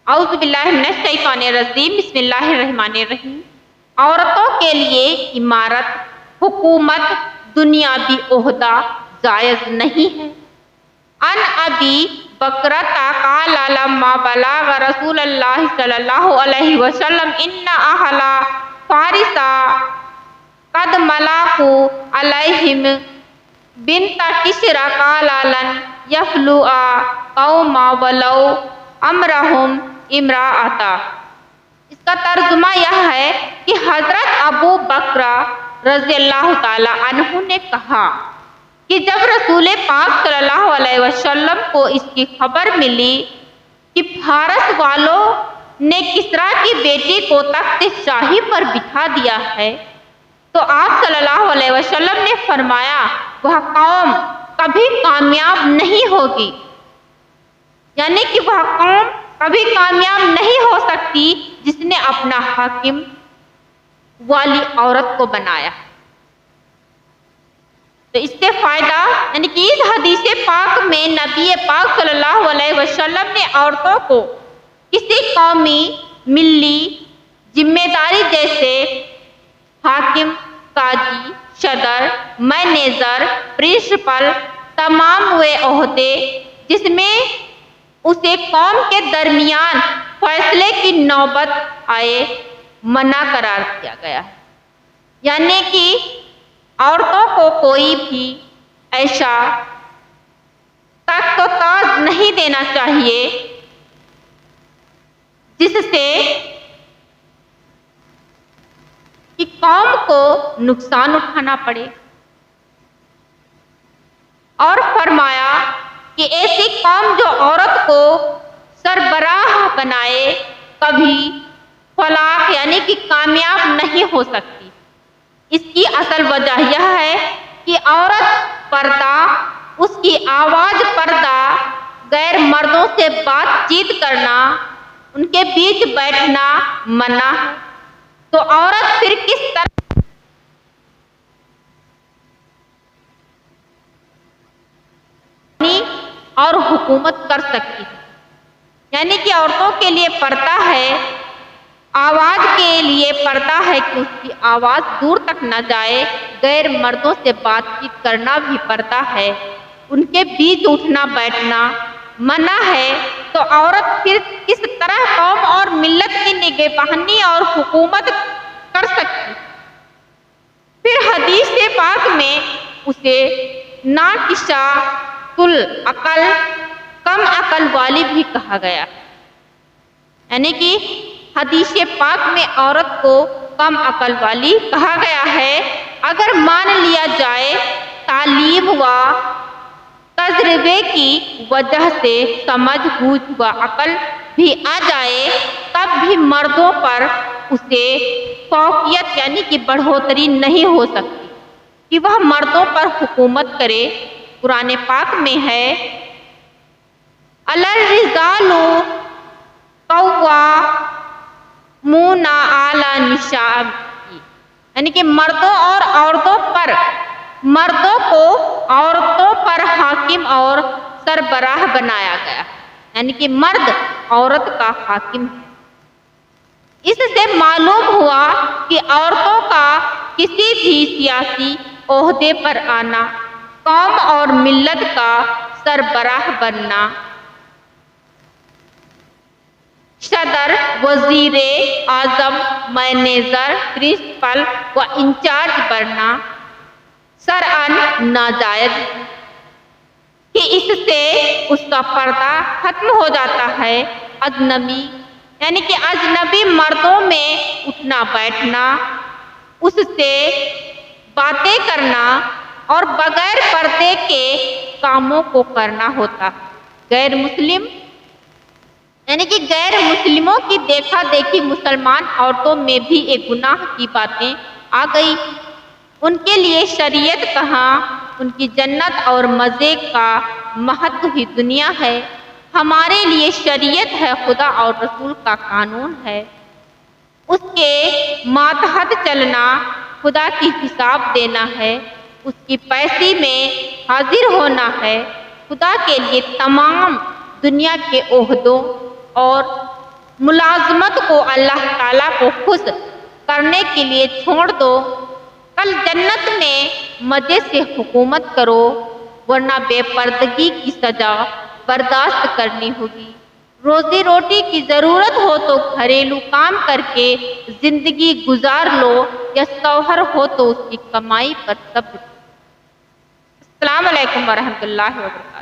اعوذ باللہ من الشیطان الرجیم، بسم اللہ الرحمن الرحیم۔ عورتوں کے لیے امارت، حکومت، دنیاوی عہدہ جائز نہیں ہے۔ ان ابی بکرۃ قال لما بلغ رسول اللہ صلی اللہ علیہ وسلم ان اہل فارس قد ملکوا علیہم بنت کسری قال لن یفلؤ قوم ولو امرہم امرأۃ۔ اس کا ترجمہ یہ ہے کہ حضرت ابو بکر رضی اللہ تعالی عنہ نے کہا کہ جب رسول پاک صلی اللہ علیہ وسلم کو اس کی خبر ملی کہ فارس والوں نے کسریٰ کی بیٹی کو تخت شاہی پر بٹھا دیا ہے، تو آپ صلی اللہ علیہ وسلم نے فرمایا وہ قوم کبھی کامیاب نہیں ہوگی، یعنی کہ وہ قوم کبھی کامیاب نہیں ہو سکتی جس نے اپنا حاکم والی عورت کو بنایا۔ تو اس سے فائدہ، یعنی کہ اس حدیث پاک میں نبی پاک صلی اللہ علیہ وسلم نے عورتوں کو کسی قومی، ملی ذمہ داری جیسے حاکم، قاضی، صدر، مینیجر، پرنسپل، تمام وہ عہدے جس میں اسے قوم کے درمیان فیصلے کی نوبت آئے منع قرار دیا گیا ہے۔ یعنی کہ عورتوں کو کوئی بھی ایسا تخت و تاج نہیں دینا چاہیے جس سے کہ قوم کو نقصان اٹھانا پڑے، اور فرمایا کہ ایسی قوم جو عورت کو سربراہ بنائے کبھی فلاح یعنی کہ کامیاب نہیں ہو سکتی۔ اس کی اصل وجہ یہ ہے کہ عورت پردہ، اس کی آواز پردہ، غیر مردوں سے بات چیت کرنا، ان کے بیچ بیٹھنا منع ہے۔ تو عورت پھر کس طرح اور حکومت کر سکتی ہے؟ یعنی کہ عورتوں کے لیے پردہ ہے، آواز کے لیے پردہ ہے کہ اس کی آواز دور تک نہ جائے، غیر مردوں سے بات چیت کرنا بھی پردہ ہے، ان کے بیچ اٹھنا بیٹھنا منع ہے۔ تو عورت پھر کس طرح قوم اور ملت کی نگہبانی اور حکومت کر سکتی؟ پھر حدیث پاک میں اسے ناقصۃ العقل، کم عقل والی بھی کہا گیا، یعنی کہ حدیث پاک میں عورت کو کم عقل والی کہا گیا ہے۔ اگر مان لیا جائے تعلیم و تجربے کی وجہ سے سمجھ بوجھ و عقل بھی آ جائے تب بھی مردوں پر اسے فوقیت یعنی کہ بڑھوتری نہیں ہو سکتی کہ وہ مردوں پر حکومت کرے۔ قرآن پاک میں ہے الرجال قوامون علی النساء، یعنی کہ مردوں اور عورتوں پر، مردوں کو عورتوں پر حاکم اور سربراہ بنایا گیا، یعنی کہ مرد عورت کا حاکم ہے۔ اس سے معلوم ہوا کہ عورتوں کا کسی بھی سیاسی عہدے پر آنا، قوم اور ملت کا سربراہ بننا، صدر، وزیر اعظم، مینیجر، پرنسپل و انچارج بننا شرعاً ناجائز ہے، کہ اس سے اس کا پردہ ختم ہو جاتا ہے۔ اجنبی یعنی کہ اجنبی مردوں میں اٹھنا بیٹھنا، اس سے باتیں کرنا اور بغیر پردے کے کاموں کو کرنا ہوتا ہے۔ غیر مسلم یعنی کہ غیر مسلموں کی دیکھا دیکھی مسلمان عورتوں میں بھی ایک گناہ کی باتیں آ گئی۔ ان کے لیے شریعت کہاں، ان کی جنت اور مزے کا مہت ہی دنیا ہے۔ ہمارے لیے شریعت ہے، خدا اور رسول کا قانون ہے، اس کے ماتحت چلنا، خدا کی حساب دینا ہے، اس کی پیشی میں حاضر ہونا ہے۔ خدا کے لیے تمام دنیا کے عہدوں اور ملازمت کو اللہ تعالیٰ کو خوش کرنے کے لیے چھوڑ دو، کل جنت میں مزے سے حکومت کرو، ورنہ بے پردگی کی سزا برداشت کرنی ہوگی۔ روزی روٹی کی ضرورت ہو تو گھریلو کام کر کے زندگی گزار لو، یا شوہر ہو تو اس کی کمائی پر صبر۔ السلام علیکم ورحمۃ اللہ وبرکاتہ۔